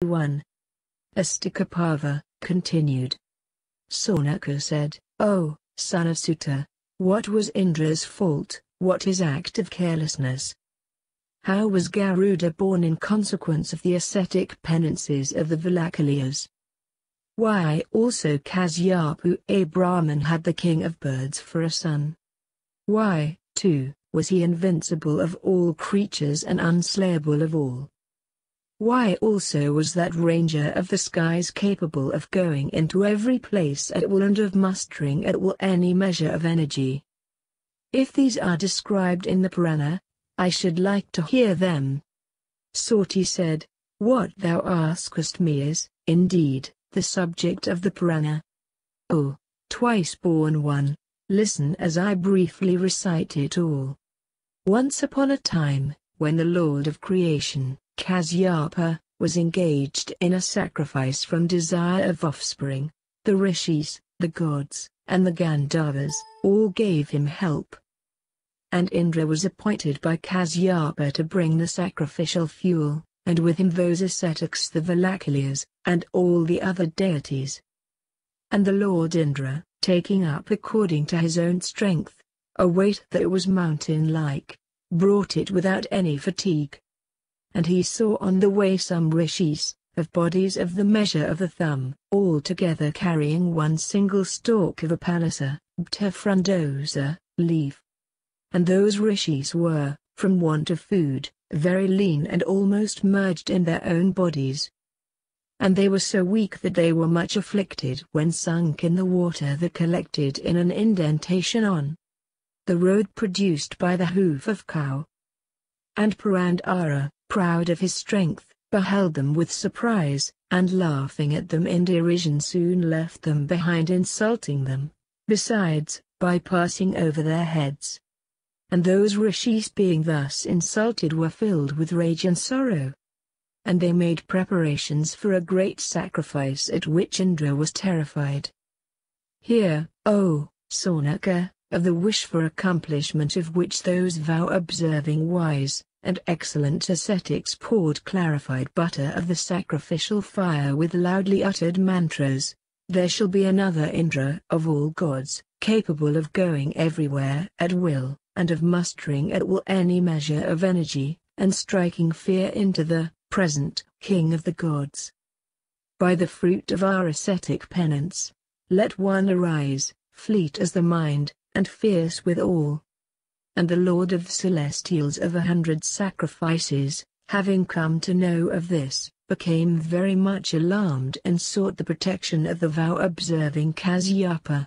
21. Astika Parva continued. Saunaka said, "O son of Sutta, what was Indra's fault, what his act of carelessness? How was Garuda born in consequence of the ascetic penances of the Valakalias? Why also Kasyapu a Brahmin had the king of birds for a son? Why, too, was he invincible of all creatures and unslayable of all? Why also was that ranger of the skies capable of going into every place at will and of mustering at will any measure of energy? If these are described in the Purana, I should like to hear them." Sauti said, "What thou askest me is, indeed, the subject of the Purana. O twice-born one, listen as I briefly recite it all. Once upon a time, when the Lord of Creation, Kasyapa, was engaged in a sacrifice from desire of offspring, the rishis, the gods, and the Gandharvas, all gave him help. And Indra was appointed by Kasyapa to bring the sacrificial fuel, and with him those ascetics the Valakalias, and all the other deities. And the Lord Indra, taking up according to his own strength, a weight that was mountain-like, brought it without any fatigue. And he saw on the way some rishis, of bodies of the measure of the thumb, all together carrying one single stalk of a palasa, frondosa, leaf. And those rishis were, from want of food, very lean and almost merged in their own bodies. And they were so weak that they were much afflicted when sunk in the water that collected in an indentation on the road produced by the hoof of cow. And Purandara, proud of his strength, beheld them with surprise, and laughing at them in derision soon left them behind, insulting them, besides, by passing over their heads. And those rishis being thus insulted were filled with rage and sorrow. And they made preparations for a great sacrifice at which Indra was terrified. Hear, O Saunaka, of the wish for accomplishment of which those vow-observing wise and excellent ascetics poured clarified butter of the sacrificial fire with loudly uttered mantras. There shall be another Indra of all gods, capable of going everywhere at will, and of mustering at will any measure of energy, and striking fear into the present king of the gods. By the fruit of our ascetic penance, let one arise, fleet as the mind, and fierce withal. And the Lord of the Celestials of 100 sacrifices, having come to know of this, became very much alarmed and sought the protection of the vow-observing Kasyapa.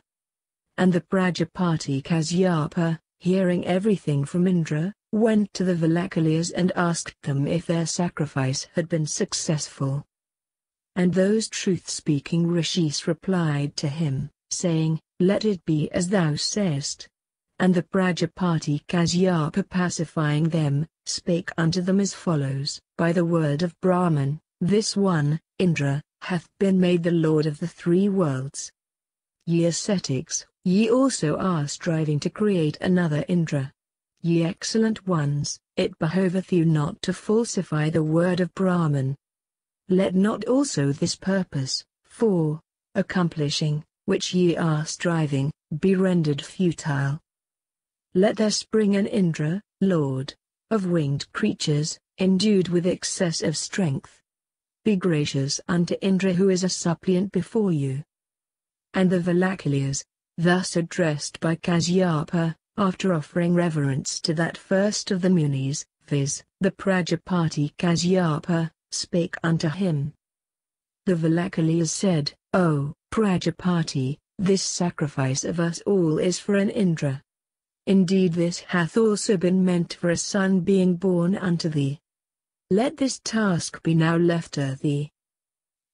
And the Prajapati Kasyapa, hearing everything from Indra, went to the Valakalias and asked them if their sacrifice had been successful. And those truth-speaking rishis replied to him, saying, "Let it be as thou sayest." And the Prajapati Kasyapa, pacifying them, spake unto them as follows: By the word of Brahman, this one, Indra, hath been made the lord of the 3 worlds. Ye ascetics, ye also are striving to create another Indra. Ye excellent ones, it behoveth you not to falsify the word of Brahman. Let not also this purpose, for accomplishing, which ye are striving, be rendered futile. Let there spring an Indra, lord of winged creatures, endued with excess of strength. Be gracious unto Indra who is a suppliant before you. And the Valakalias, thus addressed by Kasyapa, after offering reverence to that first of the Munis, viz., the Prajapati Kasyapa, spake unto him. The Valakalias said, O Prajapati, this sacrifice of us all is for an Indra. Indeed this hath also been meant for a son being born unto thee. Let this task be now left to thee.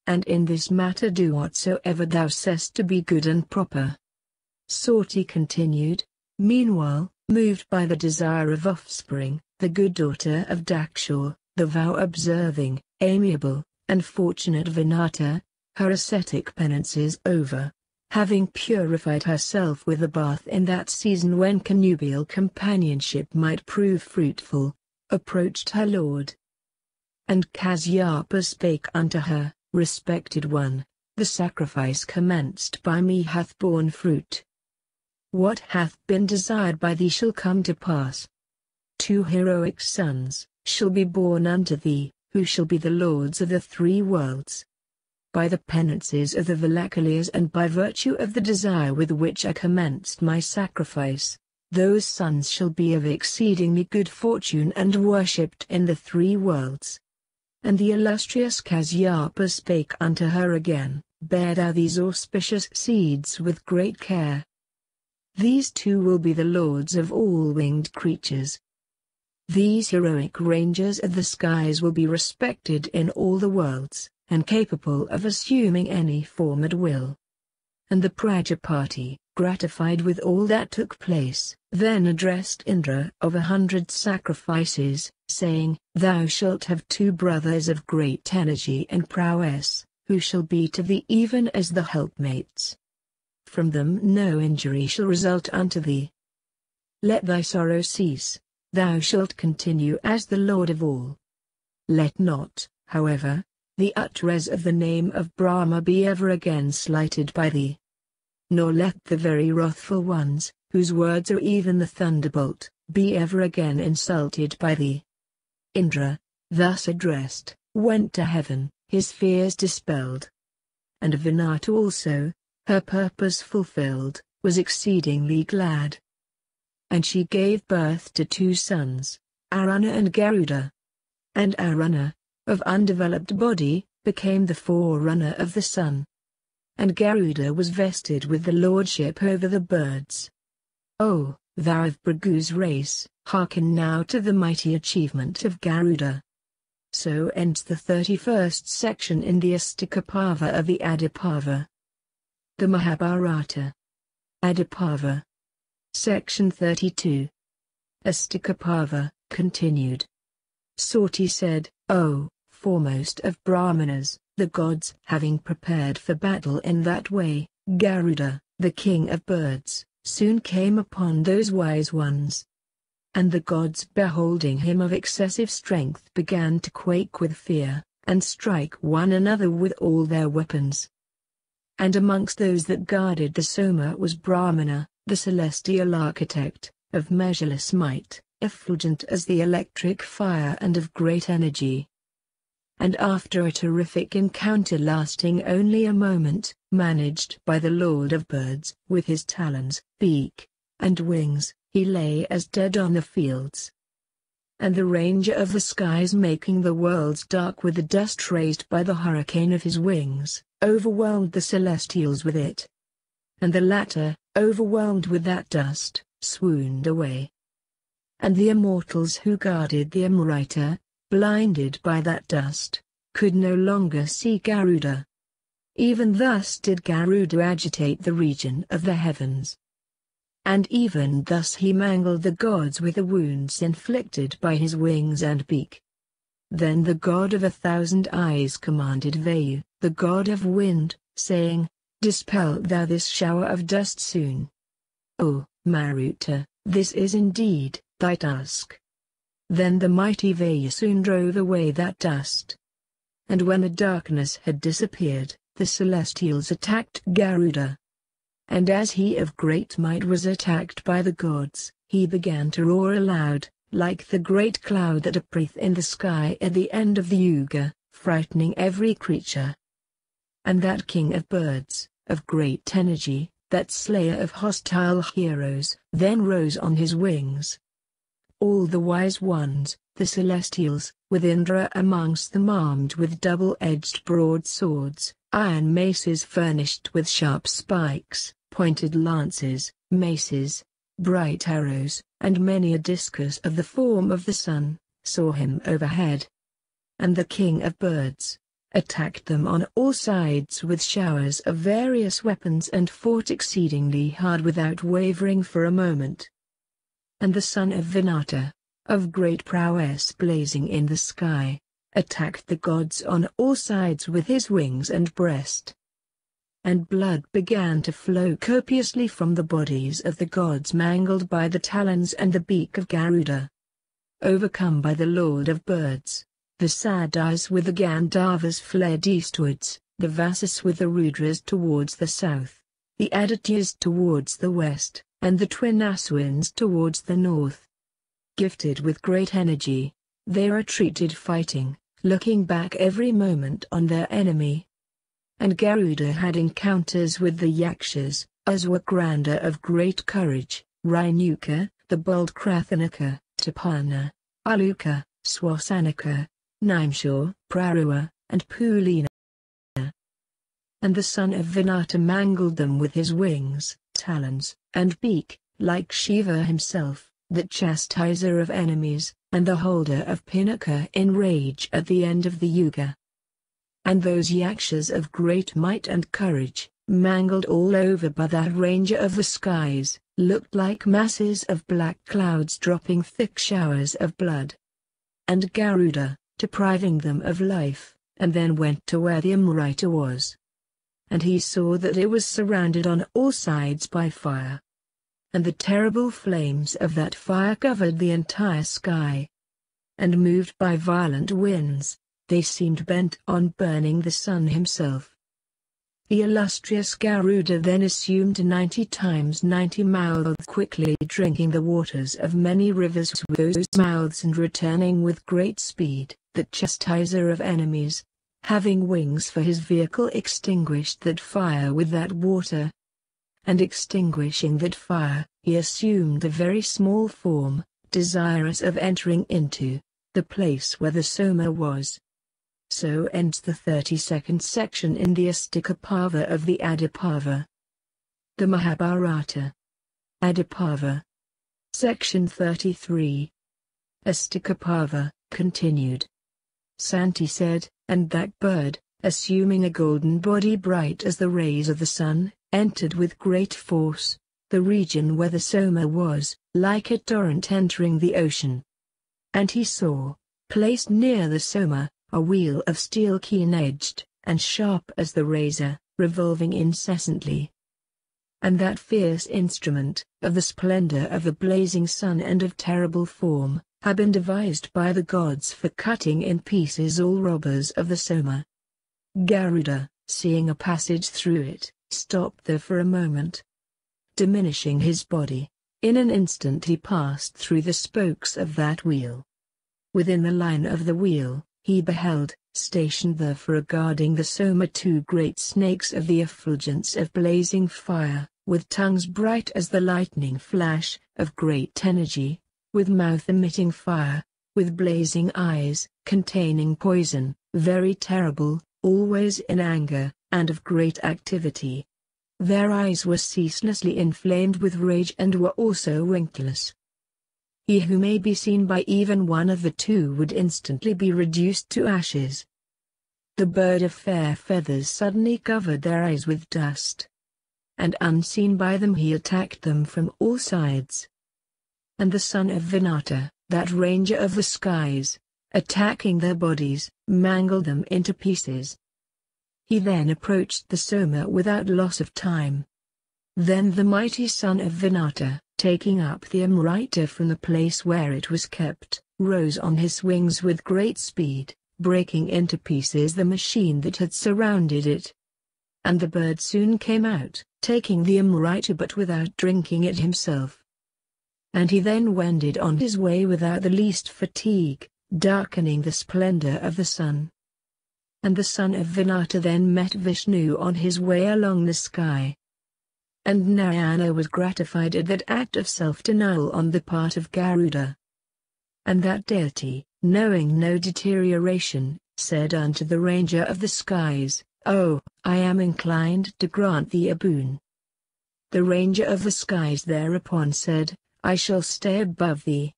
And in this matter do whatsoever thou sayest to be good and proper. Sauti continued, meanwhile, moved by the desire of offspring, the good daughter of Dakshur, the vow-observing, amiable, and fortunate Vinata, her ascetic penances over, having purified herself with a bath in that season when connubial companionship might prove fruitful, approached her lord. And Kasyapa spake unto her, Respected one, the sacrifice commenced by me hath borne fruit. What hath been desired by thee shall come to pass. 2 heroic sons shall be born unto thee, who shall be the lords of the 3 worlds. By the penances of the Valakilas and by virtue of the desire with which I commenced my sacrifice, those sons shall be of exceedingly good fortune and worshipped in the 3 worlds. And the illustrious Kasyapa spake unto her again, Bear thou these auspicious seeds with great care. These 2 will be the lords of all winged creatures. These heroic rangers of the skies will be respected in all the worlds, and capable of assuming any form at will. And the Prajapati, gratified with all that took place, then addressed Indra of 100 sacrifices, saying, Thou shalt have 2 brothers of great energy and prowess, who shall be to thee even as the helpmates. From them no injury shall result unto thee. Let thy sorrow cease, thou shalt continue as the Lord of all. Let not, however, the utterers of the name of Brahma be ever again slighted by thee. Nor let the very wrathful ones, whose words are even the thunderbolt, be ever again insulted by thee. Indra, thus addressed, went to heaven, his fears dispelled. And Vinata also, her purpose fulfilled, was exceedingly glad. And she gave birth to 2 sons, Aruna and Garuda. And Aruna, of undeveloped body, became the forerunner of the sun. And Garuda was vested with the lordship over the birds. O, thou of Bhrigu's race, hearken now to the mighty achievement of Garuda. So ends the 31st section in the Astika Parva of the Adi Parva. The Mahābhārata. Adi Parva. Section 32. Astika Parva, continued. Sati said, O, foremost of Brahmanas, the gods having prepared for battle in that way, Garuda, the king of birds, soon came upon those wise ones. And the gods beholding him of excessive strength began to quake with fear, and strike one another with all their weapons. And amongst those that guarded the Soma was Brahmana, the celestial architect, of measureless might, effulgent as the electric fire and of great energy. And after a terrific encounter lasting only a moment, managed by the Lord of Birds, with his talons, beak, and wings, he lay as dead on the fields. And the Ranger of the skies, making the worlds dark with the dust raised by the hurricane of his wings, overwhelmed the celestials with it. And the latter, overwhelmed with that dust, swooned away. And the immortals who guarded the Amrita, blinded by that dust, could no longer see Garuda. Even thus did Garuda agitate the region of the heavens. And even thus he mangled the gods with the wounds inflicted by his wings and beak. Then the god of 1,000 eyes commanded Vayu, the god of wind, saying, Dispel thou this shower of dust soon. O, Maruta, this is indeed thy task. Then the mighty Vayu soon drove away that dust. And when the darkness had disappeared, the celestials attacked Garuda. And as he of great might was attacked by the gods, he began to roar aloud, like the great cloud that appeareth in the sky at the end of the Yuga, frightening every creature. And that king of birds, of great energy, that slayer of hostile heroes, then rose on his wings. All the wise ones, the celestials, with Indra amongst them, armed with double-edged broadswords, iron maces furnished with sharp spikes, pointed lances, maces, bright arrows, and many a discus of the form of the sun, saw him overhead. And the king of birds attacked them on all sides with showers of various weapons and fought exceedingly hard without wavering for a moment. And the son of Vinata, of great prowess blazing in the sky, attacked the gods on all sides with his wings and breast. And blood began to flow copiously from the bodies of the gods mangled by the talons and the beak of Garuda. Overcome by the Lord of Birds, The Saddhas with the Gandharvas fled eastwards, the Vyāsas with the Rudras towards the south, the Adityas towards the west, and the twin Aswins towards the north. Gifted with great energy, they retreated fighting, looking back every moment on their enemy. And Garuda had encounters with the Yakshas, Aswagranda of great courage, Rainuka, the bold Krathanika, Tapana, Aluka, Swasanika, Nimeshur, Prarua, and Pulina. And the son of Vinata mangled them with his wings, talons, and beak, like Shiva himself, the chastiser of enemies, and the holder of Pinaka in rage at the end of the Yuga. And those Yakshas of great might and courage, mangled all over by that ranger of the skies, looked like masses of black clouds dropping thick showers of blood. And Garuda, depriving them of life, and then went to where the Amrita was. And he saw that it was surrounded on all sides by fire. And the terrible flames of that fire covered the entire sky. And moved by violent winds, they seemed bent on burning the sun himself. The illustrious Garuda then assumed 90 times 90 mouths, quickly drinking the waters of many rivers with those mouths and returning with great speed, the chastiser of enemies, having wings for his vehicle, extinguished that fire with that water. And extinguishing that fire, he assumed a very small form, desirous of entering into the place where the Soma was. So ends the 32nd section in the Astika Parva of the Adi Parva. The Mahābhārata. Adi Parva. Section 33. Astika Parva, continued. Santi said, and that bird, assuming a golden body bright as the rays of the sun, entered with great force the region where the Soma was, like a torrent entering the ocean. And he saw, placed near the Soma, a wheel of steel keen-edged, and sharp as the razor, revolving incessantly. And that fierce instrument, of the splendor of the blazing sun and of terrible form, had been devised by the gods for cutting in pieces all robbers of the Soma. Garuda, seeing a passage through it, stopped there for a moment. Diminishing his body, in an instant he passed through the spokes of that wheel. Within the line of the wheel, he beheld, stationed there for guarding the Soma, 2 great snakes of the effulgence of blazing fire, with tongues bright as the lightning flash, of great energy, with mouth emitting fire, with blazing eyes, containing poison, very terrible, always in anger, and of great activity. Their eyes were ceaselessly inflamed with rage and were also winkless. He who may be seen by even one of the two would instantly be reduced to ashes. The bird of fair feathers suddenly covered their eyes with dust. And unseen by them he attacked them from all sides. And the son of Vinata, that ranger of the skies, attacking their bodies, mangled them into pieces. He then approached the Soma without loss of time. Then the mighty son of Vinata, taking up the Amrita from the place where it was kept, rose on his wings with great speed, breaking into pieces the machine that had surrounded it. And the bird soon came out, taking the Amrita but without drinking it himself. And he then wended on his way without the least fatigue, darkening the splendor of the sun. And the son of Vinata then met Vishnu on his way along the sky. And Narayana was gratified at that act of self-denial on the part of Garuda. And that deity, knowing no deterioration, said unto the ranger of the skies, "Oh, I am inclined to grant thee a boon." The ranger of the skies thereupon said, "I shall stay above thee."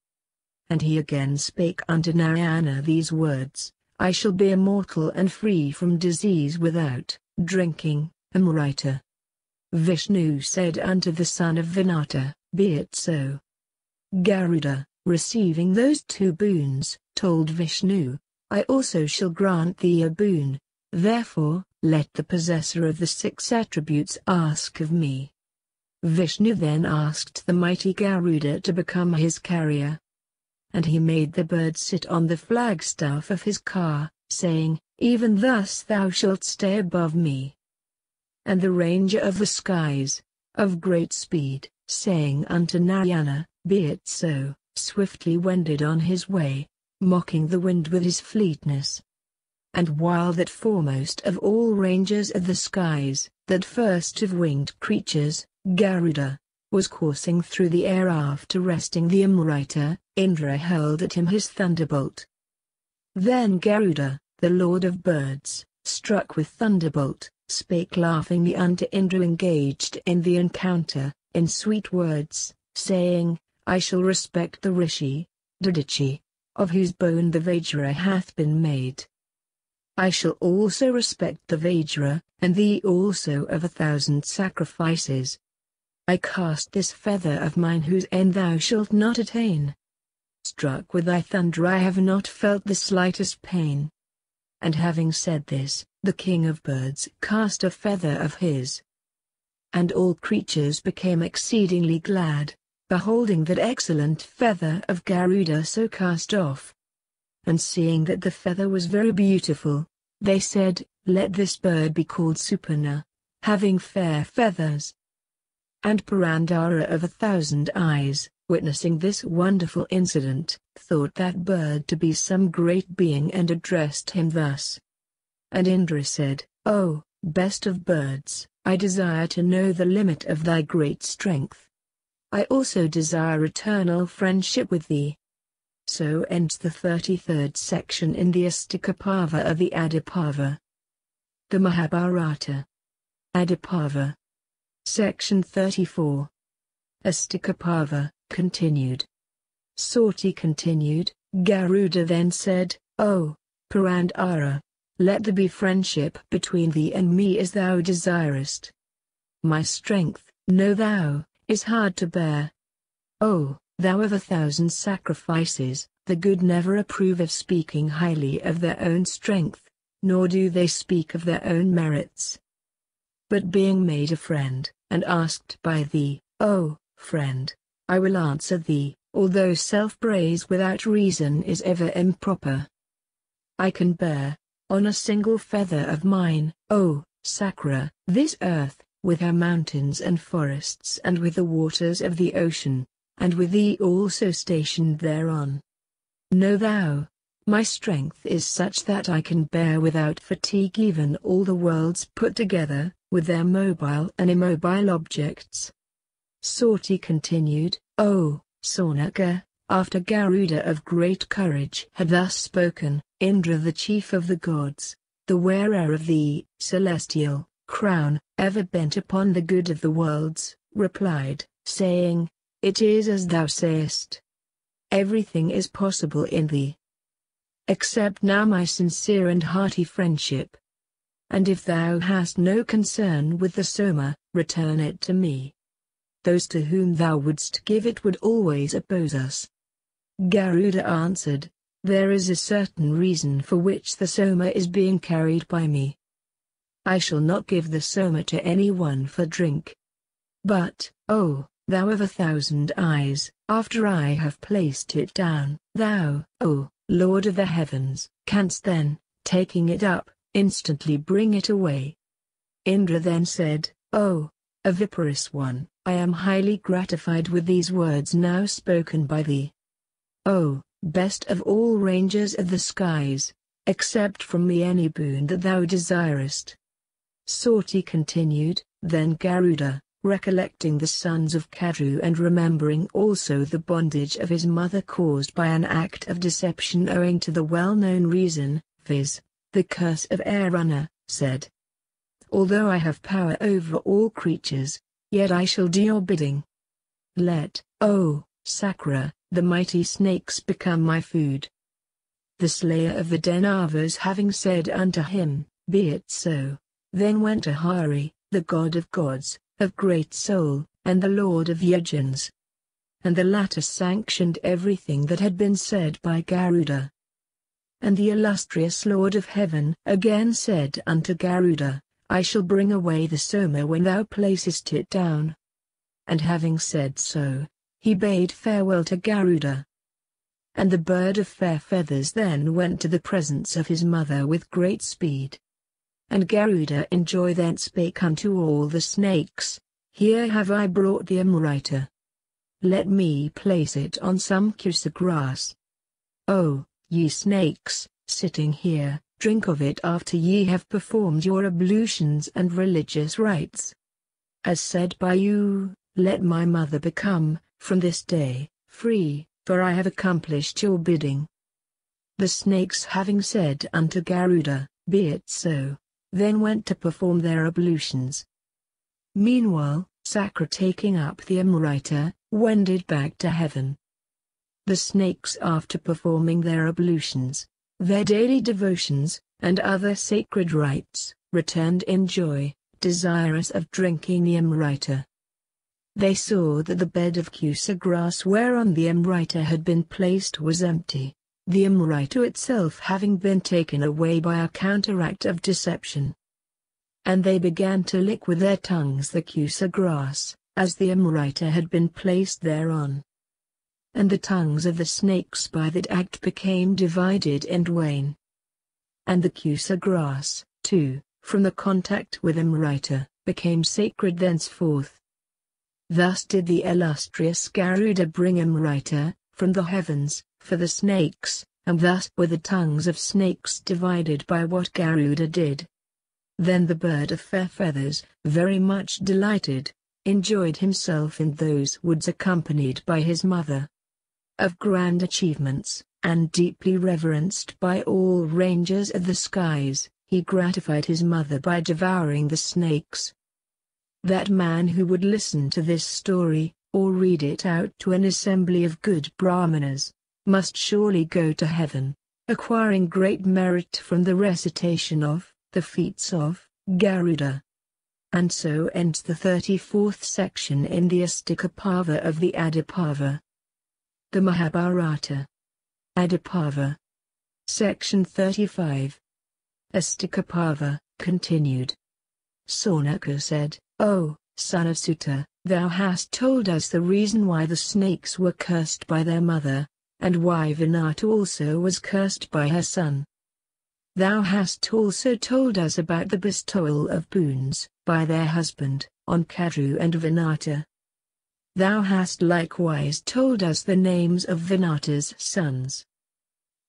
And he again spake unto Narayana these words, "I shall be immortal and free from disease without drinking Amrita." Vishnu said unto the son of Vinata, "Be it so." Garuda, receiving those 2 boons, told Vishnu, "I also shall grant thee a boon, therefore, let the possessor of the 6 attributes ask of me." Vishnu then asked the mighty Garuda to become his carrier. and he made the bird sit on the flagstaff of his car, saying, "Even thus thou shalt stay above me." And the ranger of the skies, of great speed, saying unto Narayana, "Be it so," swiftly wended on his way, mocking the wind with his fleetness. And while that foremost of all rangers of the skies, that first of winged creatures, Garuda, was coursing through the air after resting the Amrita, Indra hurled at him his thunderbolt. Then Garuda, the lord of birds, struck with thunderbolt, spake laughingly unto Indra engaged in the encounter, in sweet words, saying, "I shall respect the Rishi, Dadichi, of whose bone the Vajra hath been made. I shall also respect the Vajra, and thee also of 1,000 sacrifices. I cast this feather of mine whose end thou shalt not attain. Struck with thy thunder I have not felt the slightest pain." And having said this, the king of birds cast a feather of his. And all creatures became exceedingly glad, beholding that excellent feather of Garuda so cast off. And seeing that the feather was very beautiful, they said, "Let this bird be called Suparna, having fair feathers." And Purandara of 1,000 eyes, witnessing this wonderful incident, thought that bird to be some great being and addressed him thus. And Indra said, "O, best of birds, I desire to know the limit of thy great strength. I also desire eternal friendship with thee." So ends the 33rd section in the Astika parva of the Aadi parva. The Mahābhārata. Aadi parva. Section 34. Astika parva, continued. Sauti continued, Garuda then said, "O, Purandara, let there be friendship between thee and me as thou desirest. My strength, know thou, is hard to bear. O, thou of 1,000 sacrifices, the good never approve of speaking highly of their own strength, nor do they speak of their own merits. But being made a friend, and asked by thee, O friend, I will answer thee, although self-praise without reason is ever improper. I can bear, on a single feather of mine, O Sakra, this earth, with her mountains and forests and with the waters of the ocean, and with thee also stationed thereon. Know thou, my strength is such that I can bear without fatigue even all the worlds put together, with their mobile and immobile objects." Sauti continued, "O Saunaka, after Garuda of great courage had thus spoken, Indra the chief of the gods, the wearer of the celestial crown, ever bent upon the good of the worlds, replied, saying, "It is as thou sayest. Everything is possible in thee. Accept now my sincere and hearty friendship. And if thou hast no concern with the Soma, return it to me. Those to whom thou wouldst give it would always oppose us." Garuda answered, "There is a certain reason for which the Soma is being carried by me. I shall not give the Soma to anyone for drink. But, O, thou of 1,000 eyes, after I have placed it down, thou, O Lord of the heavens, canst then, taking it up, instantly bring it away." Indra then said, "O aviparous one, I am highly gratified with these words now spoken by thee. O best of all rangers of the skies, accept from me any boon that thou desirest." Sauti continued, then Garuda, recollecting the sons of Kadru and remembering also the bondage of his mother caused by an act of deception owing to the well-known reason, viz., the curse of Aruna, said, "Although I have power over all creatures, yet I shall do your bidding. Let, O Sakra, the mighty snakes become my food." The slayer of the Danavas having said unto him, "Be it so," then went to Hari, the god of gods, of great soul, and the lord of yajnas. And the latter sanctioned everything that had been said by Garuda. And the illustrious Lord of Heaven again said unto Garuda, "I shall bring away the Soma when thou placest it down." And having said so, he bade farewell to Garuda. And the bird of fair feathers then went to the presence of his mother with great speed. And Garuda in joy then spake unto all the snakes, Here have I brought the Amrita. Let me place it on some kusa grass. O, ye snakes, sitting here, drink of it after ye have performed your ablutions and religious rites. As said by you, let my mother become, from this day, free, for I have accomplished your bidding. The snakes having said unto Garuda, Be it so, then went to perform their ablutions. Meanwhile, Sakra taking up the Amrita, wended back to heaven. The snakes after performing their ablutions, their daily devotions, and other sacred rites, returned in joy, desirous of drinking the Amrita. They saw that the bed of kusa grass whereon the Amrita had been placed was empty, the Amrita itself having been taken away by a counteract of deception. And they began to lick with their tongues the kusa grass, as the Amrita had been placed thereon. And the tongues of the snakes by that act became divided in twain. And the kusa grass, too, from the contact with Amrita, became sacred thenceforth. Thus did the illustrious Garuda bring Amrita, from the heavens, for the snakes, and thus were the tongues of snakes divided by what Garuda did. Then the bird of fair feathers, very much delighted, enjoyed himself in those woods accompanied by his mother. Of grand achievements, and deeply reverenced by all rangers of the skies, he gratified his mother by devouring the snakes. That man who would listen to this story, or read it out to an assembly of good Brahmanas, must surely go to heaven, acquiring great merit from the recitation of the feats of Garuda. And so ends the 34th section in the Astika Parva of the Adi Parva. The Mahābhārata. Adi Parva. Section 35. Astika Parva, continued. Saunaka said, O, son of Sutta, thou hast told us the reason why the snakes were cursed by their mother, and why Vinata also was cursed by her son. Thou hast also told us about the bestowal of boons, by their husband, on Kadru and Vinata. Thou hast likewise told us the names of Vinata's sons.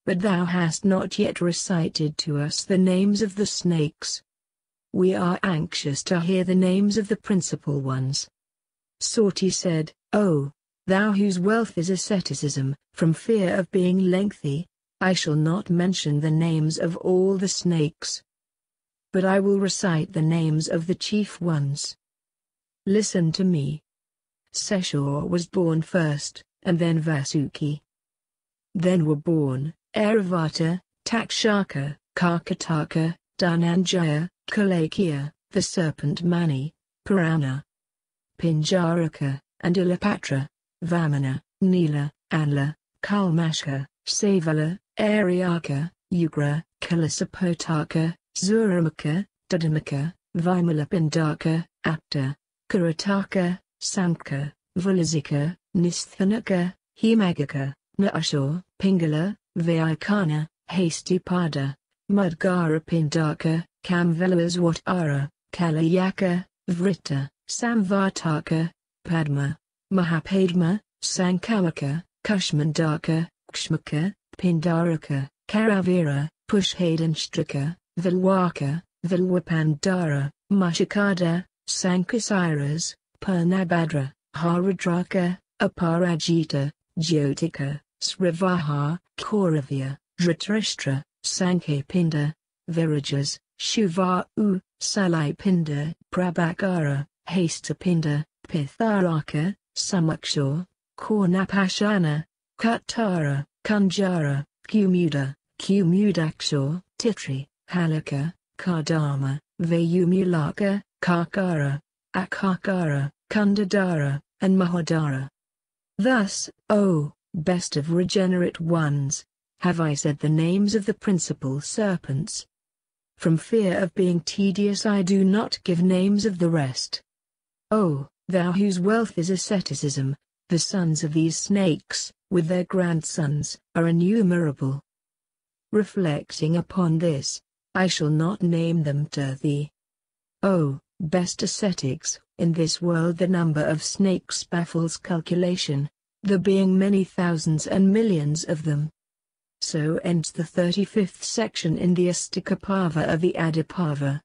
But thou hast not yet recited to us the names of the snakes. We are anxious to hear the names of the principal ones. Sauti said, O, thou whose wealth is asceticism, from fear of being lengthy, I shall not mention the names of all the snakes. But I will recite the names of the chief ones. Listen to me. Seshur was born first, and then Vasuki. Then were born Airavata, Takshaka, Karkataka, Dhananjaya, Kalakya, the serpent Mani, Purana, Pinjaraka, and Ilapatra, Vamana, Nila, Anla, Kalmashka, Savala, Aryaka, Ugra, Kalasapotaka, Zuramaka, Dudamaka, Vimalapindaka, Apta, Kurataka, Samka, Vulazika, Nisthanaka, Hemagaka, Naashur, Pingala, Vyakana, Hastipada, Mudgarapindaka, Kamvelaswatara, Kalayaka, Vrita, Samvartaka, Padma, Mahapadma, Sankamaka, Kushmandaka, Kshmaka, Pindaraka, Karavira, Pushhadanstrika, Vilwaka, Vilwapandara, Mashikada, Sankasiras, Purnabhadra, Haridraka, Aparajita, Jyotika, Srivaha, Kauravya, Dhritarashtra, Sankapinda, Virajas, Shuva'u, Salipinda, Prabhakara, Hastapinda, Pitharaka, Samakshur, Kornapashana, Kattara, Kunjara, Kumuda, Kumudakshur, Titri, Halaka, Kardama, Vayumulaka, Karkara, Akakara, Kundadara, and Mahadara. Thus, O best of regenerate ones, have I said the names of the principal serpents. From fear of being tedious I do not give names of the rest. O, thou whose wealth is asceticism, The sons of these snakes, with their grandsons, are innumerable. Reflecting upon this, I shall not name them to thee. O best ascetics, in this world the number of snakes baffles calculation, there being many thousands and millions of them. So ends the 35th section in the Astika parva of the Aadi parva.